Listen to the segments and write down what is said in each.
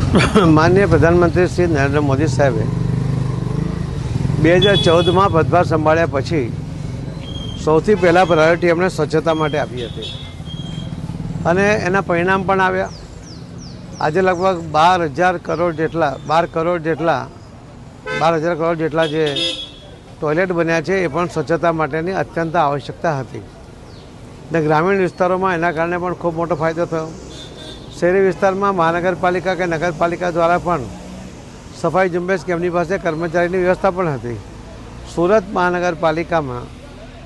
માનનીય પ્રધાનમંત્રી શ્રી નરેન્દ્ર મોદી સાહેબે 2014માં પદભાર સંભાળ્યા પછી સૌથી પહેલાં પ્રાયોરિટી એમણે સ્વચ્છતા માટે આપી હતી અને એના પરિણામ પણ આવ્યા. આજે લગભગ 12,000 કરોડ જેટલા જે ટોયલેટ બન્યા છે એ પણ સ્વચ્છતા માટેની અત્યંત આવશ્યકતા હતી ને ગ્રામીણ વિસ્તારોમાં એના કારણે પણ ખૂબ મોટો ફાયદો થયો. શહેરી વિસ્તારમાં મહાનગરપાલિકા કે નગરપાલિકા દ્વારા પણ સફાઈ ઝુંબેશ કે એમની પાસે કર્મચારીની વ્યવસ્થા પણ હતી. સુરત મહાનગરપાલિકામાં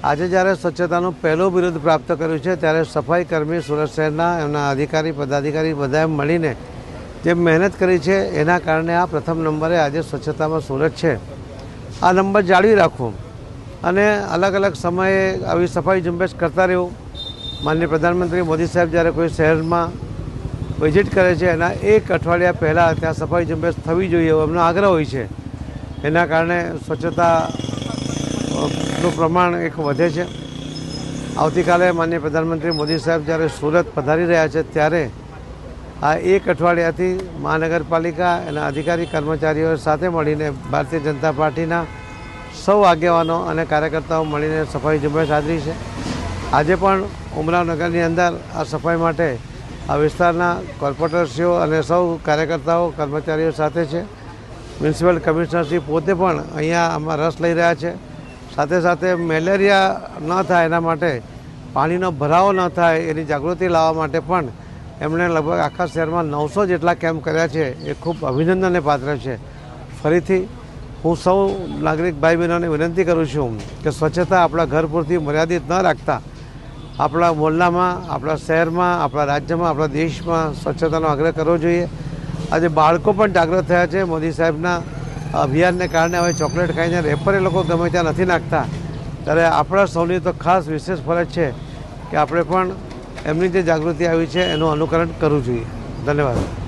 આજે જ્યારે સ્વચ્છતાનું પહેલું બિરુદ પ્રાપ્ત કર્યું છે ત્યારે સફાઈ કર્મી સુરત શહેરના એમના અધિકારી પદાધિકારી બધાએ મળીને જે મહેનત કરી છે એના કારણે આ પ્રથમ નંબરે આજે સ્વચ્છતામાં સુરત છે. આ નંબર જાળવી રાખવું અને અલગ અલગ સમયે આવી સફાઈ ઝુંબેશ કરતા રહેવું. માનનીય પ્રધાનમંત્રી મોદી સાહેબ જ્યારે કોઈ શહેરમાં વિઝિટ કરે છે એના એક અઠવાડિયા પહેલાં ત્યાં સફાઈ ઝુંબેશ થવી જોઈએ એવો એમનો આગ્રહ હોય છે. એના કારણે સ્વચ્છતાનું પ્રમાણ એક વધે છે. આવતીકાલે માનનીય પ્રધાનમંત્રી મોદી સાહેબ જ્યારે સુરત પધારી રહ્યા છે ત્યારે આ એક અઠવાડિયાથી મહાનગરપાલિકા એના અધિકારી કર્મચારીઓ સાથે મળીને ભારતીય જનતા પાર્ટીના સૌ આગેવાનો અને કાર્યકર્તાઓ મળીને સફાઈ ઝુંબેશ આદરી છે. આજે પણ ઉમરાવનગરની અંદર આ સફાઈ માટે આ વિસ્તારના કોર્પોરેટરશ્રીઓ અને સૌ કાર્યકર્તાઓ કર્મચારીઓ સાથે છે. મ્યુનિસિપલ કમિશનરશ્રી પોતે પણ અહીંયા આમાં રસ લઈ રહ્યા છે. સાથે સાથે મેલેરિયા ન થાય એના માટે પાણીનો ભરાવો ન થાય એની જાગૃતિ લાવવા માટે પણ એમણે લગભગ આખા શહેરમાં 900 જેટલા કેમ્પ કર્યા છે. એ ખૂબ અભિનંદનને પાત્ર છે. ફરીથી હું સૌ નાગરિક ભાઈ બહેનોને વિનંતી કરું છું કે સ્વચ્છતા આપણા ઘર પૂરતી મર્યાદિત ન રાખતા આપણા મોહલ્લામાં, આપણા શહેરમાં, આપણા રાજ્યમાં, આપણા દેશમાં સ્વચ્છતાનો આગ્રહ કરવો જોઈએ. આજે બાળકો પણ જાગૃત થયા છે. મોદી સાહેબના અભિયાનને કારણે હવે ચોકલેટ ખાઈને રેપર એ લોકો ગમે ત્યાં નથી નાખતા. ત્યારે આપણા સૌની તો ખાસ વિશેષ ફરજ છે કે આપણે પણ એમની જે જાગૃતિ આવી છે એનું અનુકરણ કરવું જોઈએ. ધન્યવાદ.